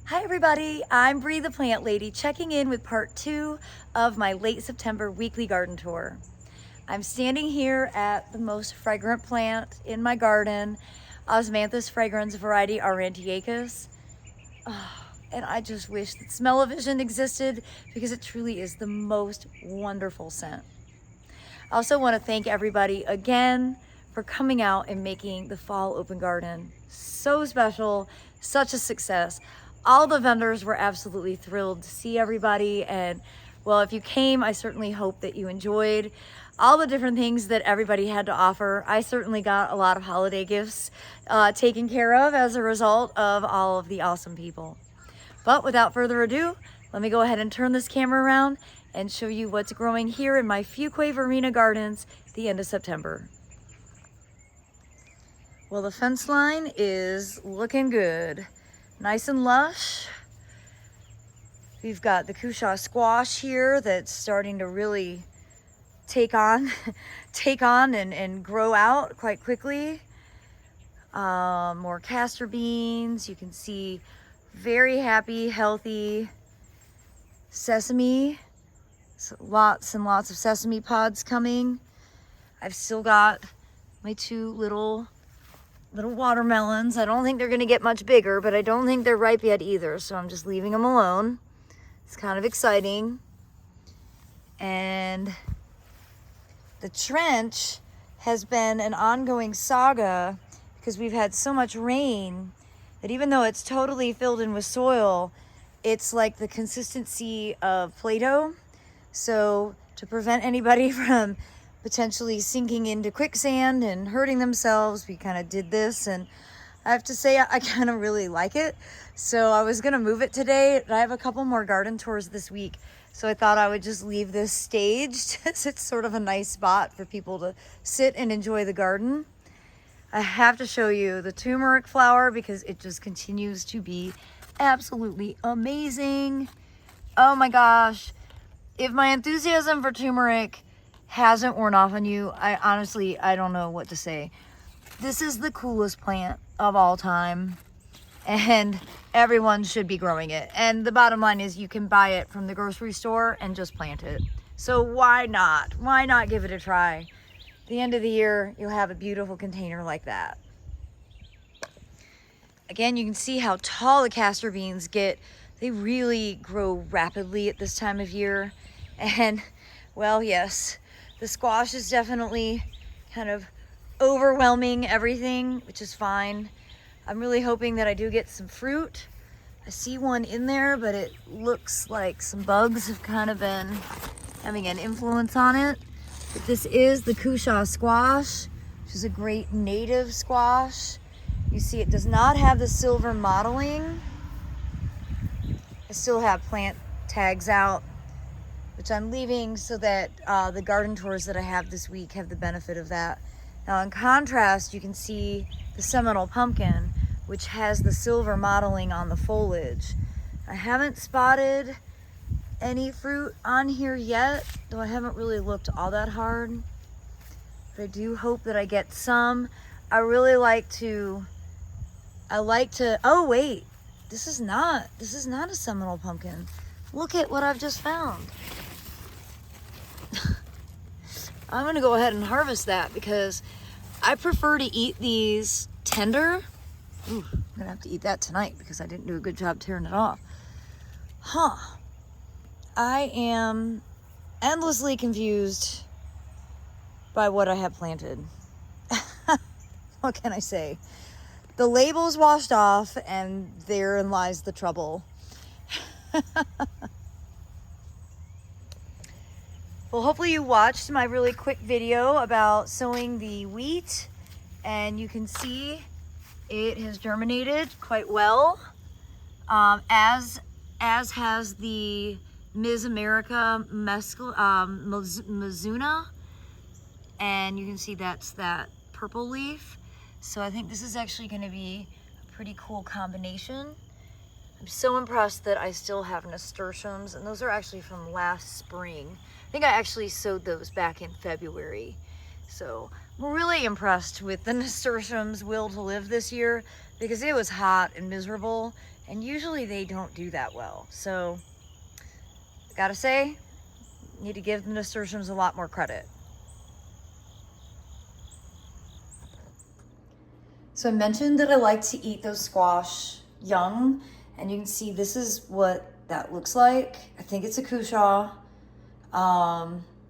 Hi everybody, I'm Bree the Plant Lady checking in with part 2 of my late September weekly garden tour. I'm standing here at the most fragrant plant in my garden, Osmanthus fragrans variety Aurantiacus. And I just wish that smell-o-vision existed because it truly is the most wonderful scent. I also want to thank everybody again for coming out and making the Fall Open Garden so special, such a success. All the vendors were absolutely thrilled to see everybody, and well, if you came, I certainly hope that you enjoyed all the different things that everybody had to offer. I certainly got a lot of holiday gifts taken care of as a result of all of the awesome people. But without further ado, let me go ahead and turn this camera around and show you what's growing here in my Fuquay Verena gardens at the end of September. Well, the fence line is looking good. Nice and lush. We've got the Cushaw squash here that's starting to really take on and grow out quite quickly. More castor beans. You can see very happy, healthy sesame. So lots and lots of sesame pods coming. I've still got my two little watermelons. I don't think they're gonna get much bigger, but I don't think they're ripe yet either, so I'm just leaving them alone. It's kind of exciting. And the trench has been an ongoing saga because we've had so much rain that even though it's totally filled in with soil, it's like the consistency of Play-Doh. So to prevent anybody from potentially sinking into quicksand and hurting themselves, we kind of did this, and I have to say I kind of really like it. So I was gonna move it today, but I have a couple more garden tours this week, so I thought I would just leave this staged. It's sort of a nice spot for people to sit and enjoy the garden. I have to show you the turmeric flower because it just continues to be absolutely amazing. Oh my gosh. If my enthusiasm for turmeric hasn't worn off on you, I don't know what to say. This is the coolest plant of all time, and everyone should be growing it. And the bottom line is you can buy it from the grocery store and just plant it. So why not? Why not give it a try? At the end of the year, you'll have a beautiful container like that. Again, you can see how tall the castor beans get. They really grow rapidly at this time of year. And, well, yes, the squash is definitely kind of overwhelming everything, which is fine. I'm really hoping that I do get some fruit. I see one in there, but it looks like some bugs have kind of been having an influence on it. But this is the Cushaw squash, which is a great native squash. You see it does not have the silver mottling. I still have plant tags out, which I'm leaving so that the garden tours that I have this week have the benefit of that. Now in contrast, you can see the Seminole pumpkin, which has the silver mottling on the foliage. I haven't spotted any fruit on here yet, though I haven't really looked all that hard. But I do hope that I get some. I like to, oh wait, this is not a Seminole pumpkin. Look at what I've just found. I'm gonna go ahead and harvest that because I prefer to eat these tender. Ooh, I'm gonna have to eat that tonight because I didn't do a good job tearing it off. I am endlessly confused by what I have planted. What can I say? The label's washed off and therein lies the trouble. Well, hopefully you watched my really quick video about sowing the wheat, and you can see it has germinated quite well, as has the Ms. America Mizuna, and you can see that's that purple leaf. So I think this is actually going to be a pretty cool combination. I'm so impressed that I still have nasturtiums, and those are actually from last spring. I think I actually sowed those back in February. So I'm really impressed with the nasturtiums' will to live this year because it was hot and miserable, And usually they don't do that well. So, gotta say, need to give the nasturtiums a lot more credit. So I mentioned that I like to eat those squash young, and you can see this is what that looks like. I think it's a cushaw,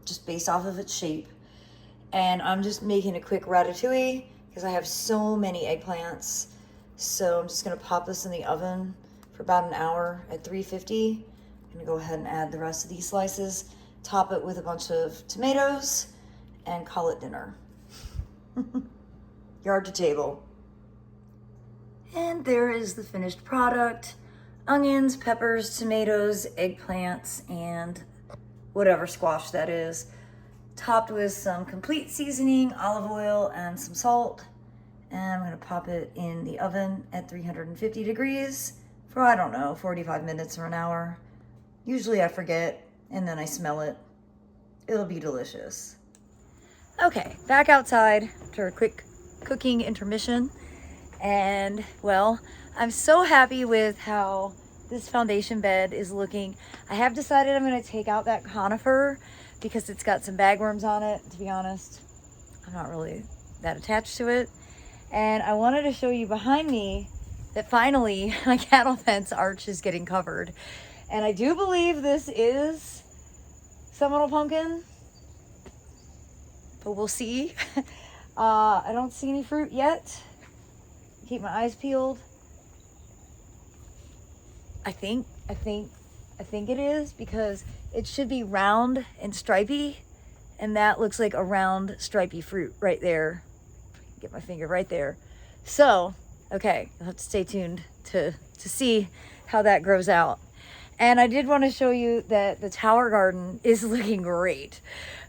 just based off of its shape. And I'm just making a quick ratatouille because I have so many eggplants. So I'm just gonna pop this in the oven for about an hour at 350. I'm gonna go ahead and add the rest of these slices, top it with a bunch of tomatoes, and call it dinner. Yard to table. And there is the finished product. Onions, peppers, tomatoes, eggplants, and whatever squash that is. Topped with some complete seasoning, olive oil, and some salt. And I'm gonna pop it in the oven at 350 degrees for, I don't know, 45 minutes or an hour. Usually I forget, and then I smell it. It'll be delicious. Okay, back outside after a quick cooking intermission. And well, I'm so happy with how this foundation bed is looking. I have decided I'm gonna take out that conifer because it's got some bagworms on it. To be honest, I'm not really that attached to it. And I wanted to show you behind me that finally my cattle fence arch is getting covered. And I do believe this is Seminole pumpkin, but we'll see. I don't see any fruit yet. Keep my eyes peeled. I think it is, because it should be round and stripy, and that looks like a round stripy fruit right there. Get my finger right there. So, okay, I'll have to stay tuned to see how that grows out. And I did want to show you that the tower garden is looking great.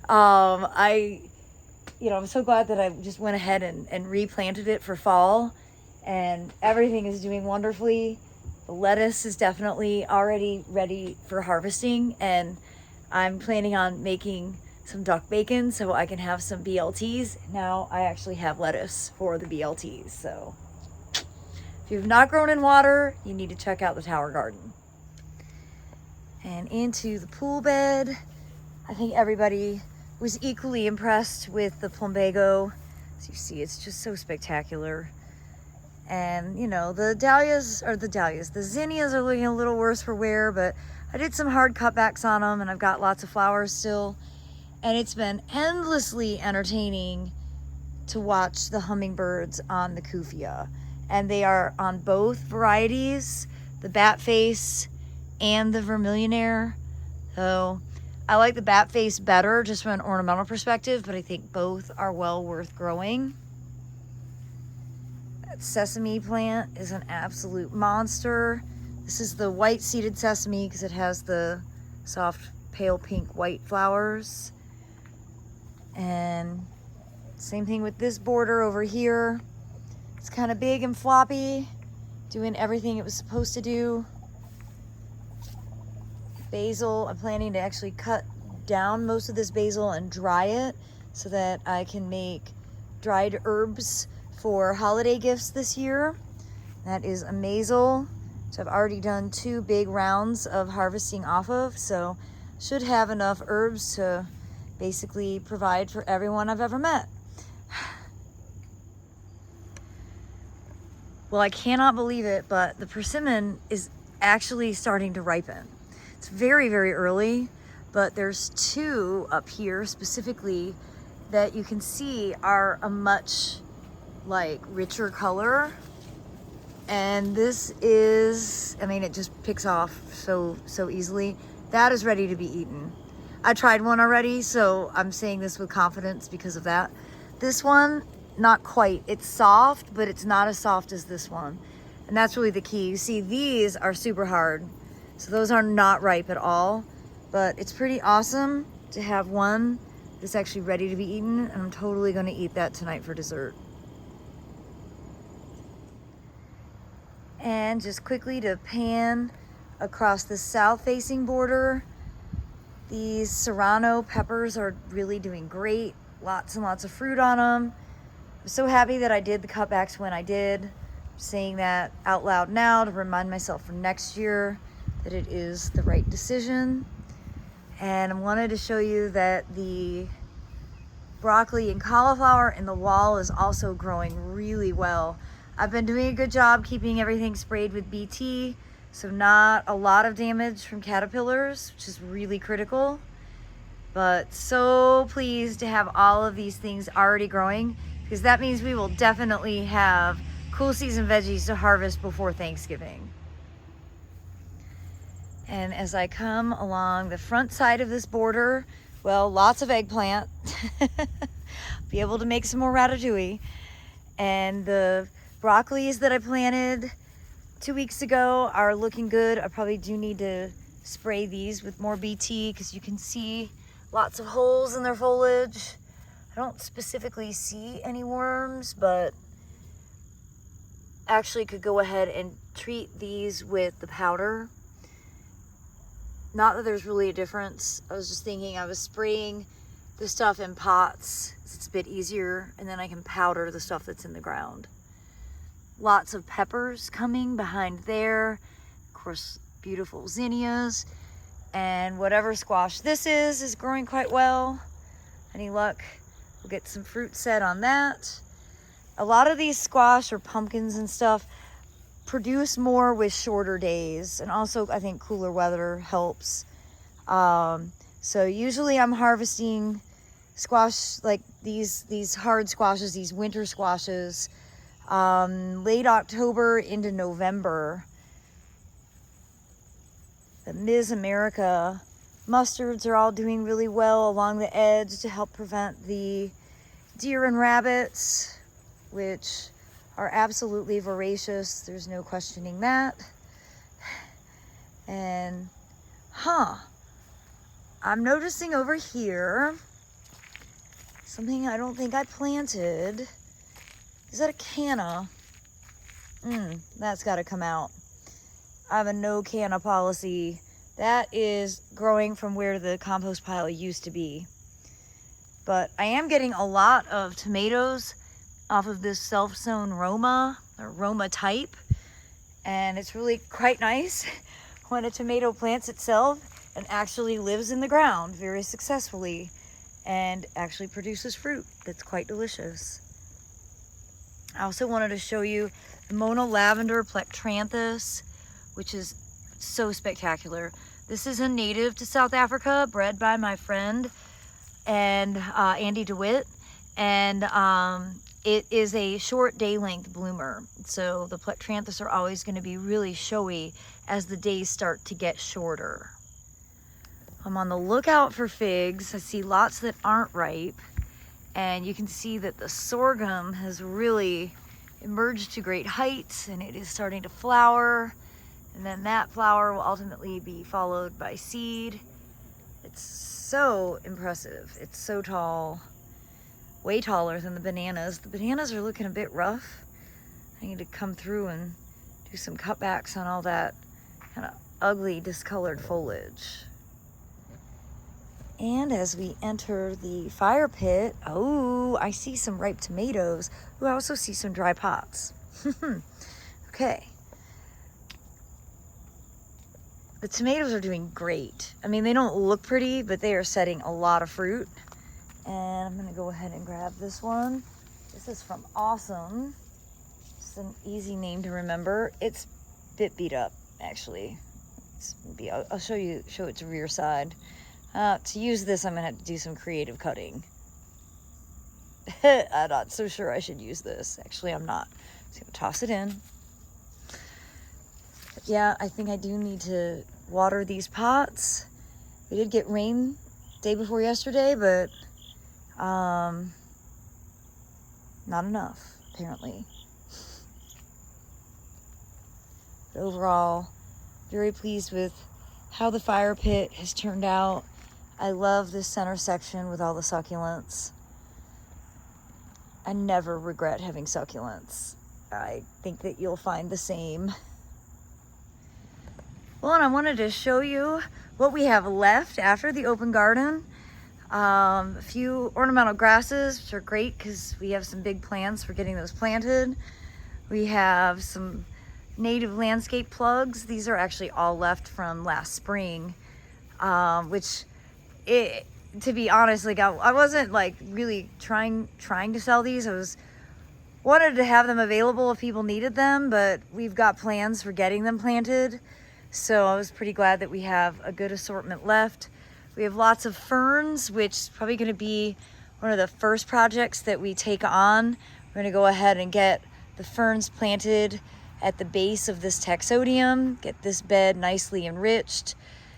I'm so glad that I just went ahead and replanted it for fall, and everything is doing wonderfully. The lettuce is definitely already ready for harvesting, and I'm planning on making some duck bacon so I can have some BLTs. Now I actually have lettuce for the BLTs. So if you've not grown in water, you need to check out the tower garden. And into the pool bed. I think everybody was equally impressed with the plumbago. As you see, it's just so spectacular. And, you know, the zinnias are looking a little worse for wear, but I did some hard cutbacks on them, and I've got lots of flowers still. And it's been endlessly entertaining to watch the hummingbirds on the Kufia. And they are on both varieties, the bat face and the vermillionaire. So I like the bat face better just from an ornamental perspective, but I think both are well worth growing. Sesame plant is an absolute monster. This is the white seeded sesame because it has the soft pale pink white flowers. And same thing with this border over here. It's kind of big and floppy, doing everything it was supposed to do. Basil, I'm planning to actually cut down most of this basil and dry it so that I can make dried herbs for holiday gifts this year. That is a mazel, which I've already done 2 big rounds of harvesting off of, so should have enough herbs to basically provide for everyone I've ever met. Well, I cannot believe it, but the persimmon is actually starting to ripen. It's very, very early, but there's 2 up here specifically that you can see are a much richer color. And this is, I mean, it just picks off so easily. That is ready to be eaten. I tried one already, so I'm saying this with confidence because of that. This one, not quite. It's soft, but it's not as soft as this one. And that's really the key. You see, these are super hard. So those are not ripe at all, but it's pretty awesome to have one that's actually ready to be eaten. And I'm totally gonna eat that tonight for dessert. And just quickly to pan across the south-facing border, these serrano peppers are really doing great. Lots and lots of fruit on them. I'm so happy that I did the cutbacks when I did. saying that out loud now to remind myself for next year that it is the right decision. And I wanted to show you that the broccoli and cauliflower in the wall is also growing really well. I've been doing a good job keeping everything sprayed with BT, so not a lot of damage from caterpillars, which is really critical. But so pleased to have all of these things already growing, because that means we will definitely have cool season veggies to harvest before Thanksgiving. And as I come along the front side of this border, well, lots of eggplant. Be able to make some more ratatouille. And the broccolis that I planted 2 weeks ago are looking good. I probably do need to spray these with more BT because you can see lots of holes in their foliage. I don't specifically see any worms, but actually could go ahead and treat these with the powder. Not that there's really a difference. I was just thinking I was spraying the stuff in pots. It's a bit easier, and then I can powder the stuff that's in the ground. Lots of peppers coming behind there. Of course, beautiful zinnias. And whatever squash this is growing quite well. Any luck, we'll get some fruit set on that. A lot of these squash or pumpkins and stuff produce more with shorter days, and also I think cooler weather helps. So usually I'm harvesting squash like these hard squashes, these winter squashes, late October into November. The Ms. America mustards are all doing really well along the edge to help prevent the deer and rabbits, which are absolutely voracious. There's no questioning that. And, I'm noticing over here something I don't think I planted. Is that a canna? That's got to come out. I have a no canna policy. That is growing from where the compost pile used to be. But I am getting a lot of tomatoes off of this self-sown Roma, or Roma type. And it's really quite nice when a tomato plants itself and actually lives in the ground very successfully and actually produces fruit that's quite delicious. I also wanted to show you the Mona Lavender Plectranthus, which is so spectacular. This is a native to South Africa, bred by my friend and Andy DeWitt, and it is a short day length bloomer. So the Plectranthus are always going to be really showy as the days start to get shorter. I'm on the lookout for figs. I see lots that aren't ripe, and you can see that the sorghum has really emerged to great heights, and it is starting to flower, and then that flower will ultimately be followed by seed. It's so impressive. It's so tall, way taller than the bananas. The bananas are looking a bit rough. I need to come through and do some cutbacks on all that kind of ugly discolored foliage. And as we enter the fire pit, oh, I see some ripe tomatoes. Ooh, I also see some dry pots. Okay. The tomatoes are doing great. I mean, they don't look pretty, but they are setting a lot of fruit. And I'm gonna go ahead and grab this one. This is from Awesome. It's an easy name to remember. It's a bit beat up, actually. I'll show its rear side. To use this, I'm gonna have to do some creative cutting. I'm not so sure I should use this. Actually, I'm not. I'm just gonna toss it in. But yeah, I think I do need to water these pots. We did get rain day before yesterday, but not enough, apparently. But overall, very pleased with how the fire pit has turned out. I love this center section with all the succulents. I never regret having succulents. I think that you'll find the same. Well, and I wanted to show you what we have left after the open garden. A few ornamental grasses, which are great because we have some big plans for getting those planted. We have some native landscape plugs. These are actually all left from last spring, which to be honest, like I wasn't like really trying to sell these. Wanted to have them available if people needed them, but we've got plans for getting them planted. So I was pretty glad that we have a good assortment left. We have lots of ferns, which is probably going to be one of the first projects that we take on. We're going to go ahead and get the ferns planted at the base of this taxodium, get this bed nicely enriched.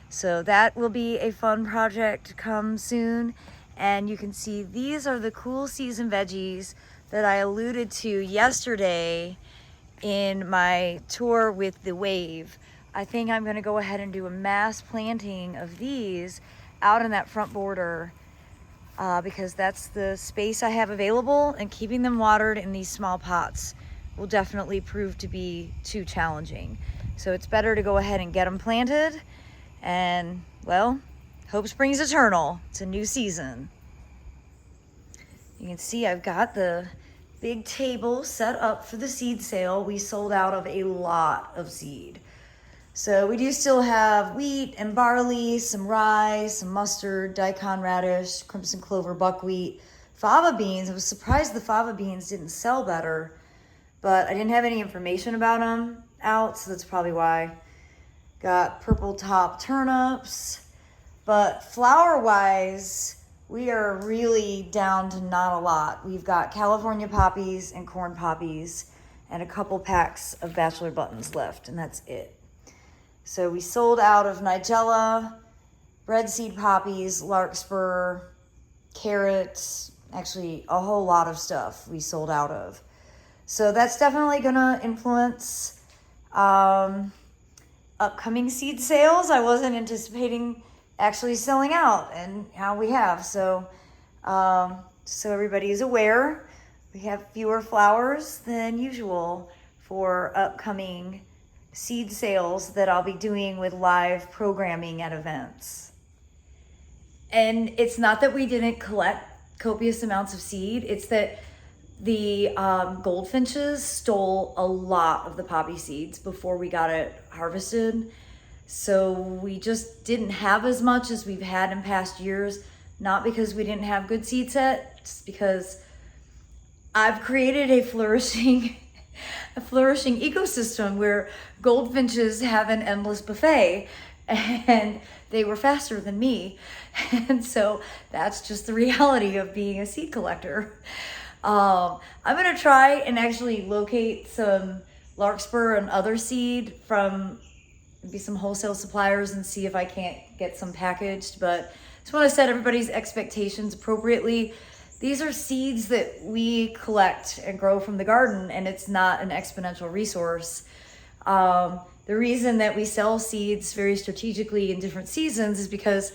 So that will be a fun project to come soon. And you can see these are the cool season veggies that I alluded to yesterday in my tour with the Wave. I think I'm gonna go ahead and do a mass planting of these out in that front border because that's the space I have available, and keeping them watered in these small pots will definitely prove to be too challenging. So it's better to go ahead and get them planted, and well, hope springs eternal. It's a new season. You can see I've got the big table set up for the seed sale. We sold out of a lot of seed. So we do still have wheat and barley, some rye, some mustard, daikon radish, crimson clover, buckwheat, fava beans. I was surprised the fava beans didn't sell better, but I didn't have any information about them out, so that's probably why. Got purple top turnips, but flower-wise, we are really down to not a lot. We've got California poppies and corn poppies and a couple packs of bachelor buttons left, and that's it. So we sold out of Nigella, red seed poppies, larkspur, carrots, actually a whole lot of stuff we sold out of. So that's definitely gonna influence upcoming seed sales. I wasn't anticipating actually selling out, and how we have. So everybody is aware, we have fewer flowers than usual for upcoming seed sales that I'll be doing with live programming at events. And it's not that we didn't collect copious amounts of seed, it's that the goldfinches stole a lot of the poppy seeds before we got it harvested. So we just didn't have as much as we've had in past years, not because we didn't have good seed set, just because I've created a flourishing ecosystem where goldfinches have an endless buffet, and they were faster than me. And so that's just the reality of being a seed collector. I'm gonna try and actually locate some larkspur and other seed from maybe some wholesale suppliers and see if I can't get some packaged, but just want to set everybody's expectations appropriately. These are seeds that we collect and grow from the garden, and it's not an exponential resource. The reason that we sell seeds very strategically in different seasons is because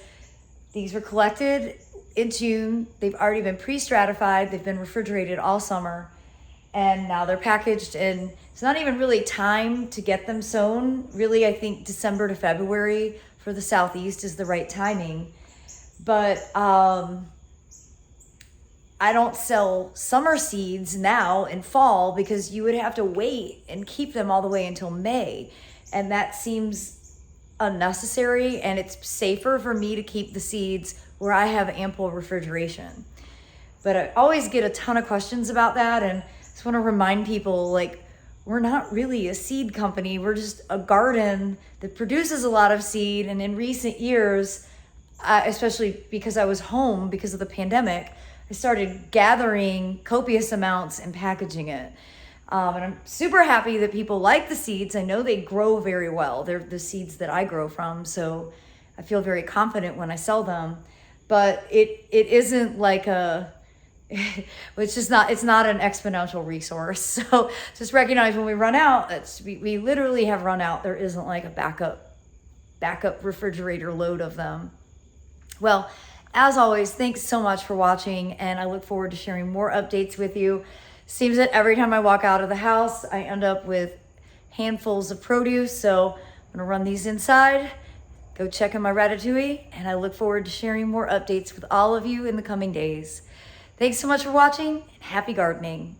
these were collected in June. They've already been pre-stratified. They've been refrigerated all summer, and now they're packaged, and it's not even really time to get them sown. Really, I think December to February for the Southeast is the right timing. But I don't sell summer seeds now in fall because you would have to wait and keep them all the way until May. And that seems unnecessary, and it's safer for me to keep the seeds where I have ample refrigeration. But I always get a ton of questions about that, and just want to remind people, like, we're not really a seed company. We're just a garden that produces a lot of seed. And in recent years, especially because I was home because of the pandemic, I started gathering copious amounts and packaging it. And I'm super happy that people like the seeds. I know they grow very well. They're the seeds that I grow from, so I feel very confident when I sell them. But it isn't like it's not an exponential resource. So just recognize when we run out, we literally have run out. There isn't like a backup refrigerator load of them. Well, as always, thanks so much for watching, and I look forward to sharing more updates with you. Seems that every time I walk out of the house, I end up with handfuls of produce. So I'm gonna run these inside, go check on my ratatouille, and I look forward to sharing more updates with all of you in the coming days. Thanks so much for watching, and happy gardening.